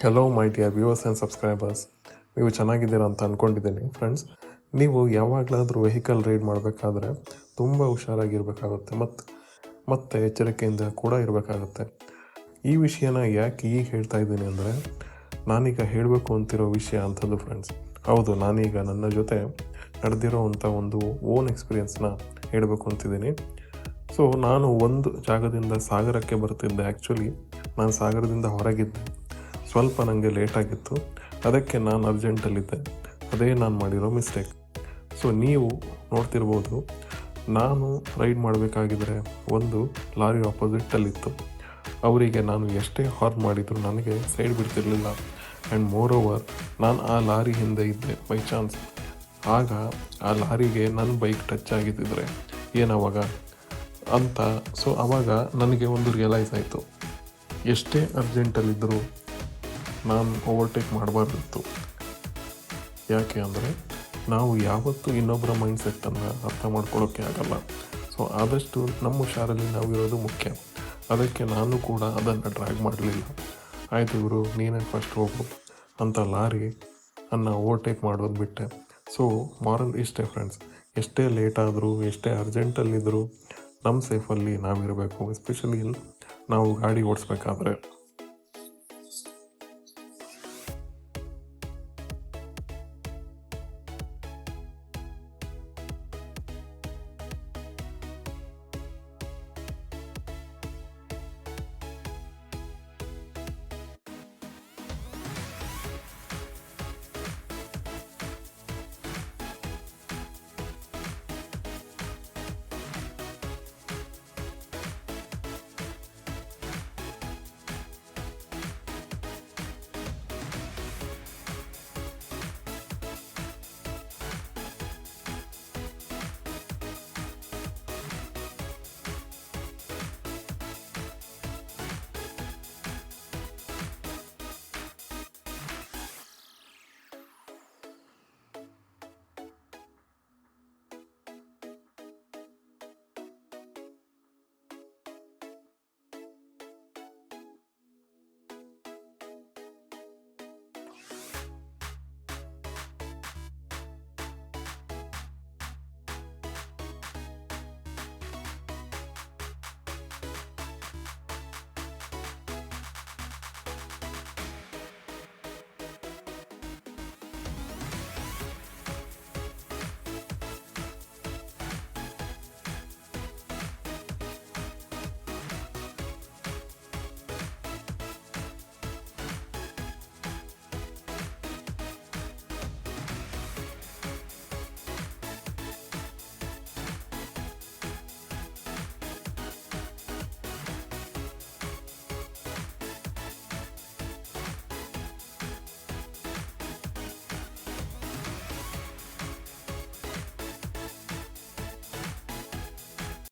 Hello my dear viewers and subscribers. ನೀವು ಚೆನ್ನಾಗಿದ್ದೀರಾ ಅಂತ ಅಂದ್ಕೊಂಡಿದ್ದೀನಿ ಫ್ರೆಂಡ್ಸ್. ನೀವು ಯಾವಾಗಲಾದರೂ ವೆಹಿಕಲ್ ರೈಡ್ ಮಾಡಬೇಕಾದ್ರೆ ತುಂಬ ಹುಷಾರಾಗಿರಬೇಕಾಗುತ್ತೆ ಮತ್ತು ಎಚ್ಚರಿಕೆಯಿಂದ ಕೂಡ ಇರಬೇಕಾಗುತ್ತೆ. ಈ ವಿಷಯನ ಯಾಕೆ ಈಗ ಹೇಳ್ತಾ ಇದ್ದೀನಿ ಅಂದರೆ, ನಾನೀಗ ಹೇಳಬೇಕು ಅಂತಿರೋ ವಿಷಯ ಅಂಥದ್ದು ಫ್ರೆಂಡ್ಸ್. ಹೌದು, ನಾನೀಗ ನನ್ನ ಜೊತೆ ನಡೆದಿರೋ ಅಂಥ ಒಂದು ಓನ್ ಎಕ್ಸ್ಪೀರಿಯನ್ಸ್ನ ಹೇಳಬೇಕು ಅಂತಿದ್ದೀನಿ. ಸೊ ನಾನು ಒಂದು ಜಾಗದಿಂದ ಸಾಗರಕ್ಕೆ ಬರ್ತಿದ್ದೆ. ಆ್ಯಕ್ಚುಲಿ ನಾನು ಸಾಗರದಿಂದ ಹೊರಗಿದ್ದೆ. ಸ್ವಲ್ಪ ನನಗೆ ಲೇಟಾಗಿತ್ತು, ಅದಕ್ಕೆ ನಾನು ಅರ್ಜೆಂಟಲ್ಲಿದ್ದೆ. ಅದೇ ನಾನು ಮಾಡಿರೋ ಮಿಸ್ಟೇಕ್. ಸೊ ನೀವು ನೋಡ್ತಿರ್ಬೋದು, ನಾನು ರೈಡ್ ಮಾಡಬೇಕಾಗಿದ್ರೆ ಒಂದು ಲಾರಿ ಆಪೋಸಿಟ್ಟಲ್ಲಿತ್ತು. ಅವರಿಗೆ ನಾನು ಎಷ್ಟೇ ಹಾರ್ನ್ ಮಾಡಿದರೂ ನನಗೆ ಸೈಡ್ ಬಿಡ್ತಿರಲಿಲ್ಲ. ಆ್ಯಂಡ್ ಮೋರ್ ಓವರ್, ನಾನು ಆ ಲಾರಿ ಹಿಂದೆ ಇದ್ದೆ ಬೈ ಚಾನ್ಸ್. ಆಗ ಆ ಲಾರಿಗೆ ನನ್ನ ಬೈಕ್ ಟಚ್ ಆಗಿದ್ದಿದ್ರೆ ಏನವಾಗ ಅಂತ. ಸೊ ಆವಾಗ ನನಗೆ ಒಂದು ರಿಯಲೈಸ್ ಆಯಿತು, ಎಷ್ಟೇ ಅರ್ಜೆಂಟಲ್ಲಿದ್ದರೂ ನಾನು ಓವರ್ಟೇಕ್ ಮಾಡಬಾರ್ದಿತ್ತು. ಯಾಕೆ ಅಂದರೆ, ನಾವು ಯಾವತ್ತೂ ಇನ್ನೊಬ್ಬರ ಮೈಂಡ್ಸೆಟ್ಟನ್ನು ಅರ್ಥ ಮಾಡ್ಕೊಳ್ಳೋಕ್ಕೆ ಆಗಲ್ಲ. ಸೊ ಆದಷ್ಟು ನಮ್ಮ ಹುಷಾರಲ್ಲಿ ನಾವು ಇರೋದು ಮುಖ್ಯ. ಅದಕ್ಕೆ ನಾನು ಕೂಡ ಅದನ್ನು ಡ್ರ್ಯಾಗ್ ಮಾಡಲಿಲ್ಲ. ಆಯಿತು ಇವರು ನೀನೇ ಫಸ್ಟ್ ಹೋಗು ಅಂತ ಲಾರಿ ಓವರ್ಟೇಕ್ ಮಾಡೋದು ಬಿಟ್ಟೆ. ಸೊ ಮಾರಲ್ ಇಷ್ಟೇ ಫ್ರೆಂಡ್ಸ್, ಎಷ್ಟೇ ಲೇಟಾದರೂ ಎಷ್ಟೇ ಅರ್ಜೆಂಟಲ್ಲಿದ್ದರೂ ನಮ್ಮ ಸೇಫಲ್ಲಿ ನಾವಿರಬೇಕು. ಎಸ್ಪೆಷಲಿ ನಾವು ಗಾಡಿ ಓಡಿಸ್ಬೇಕಾದ್ರೆ.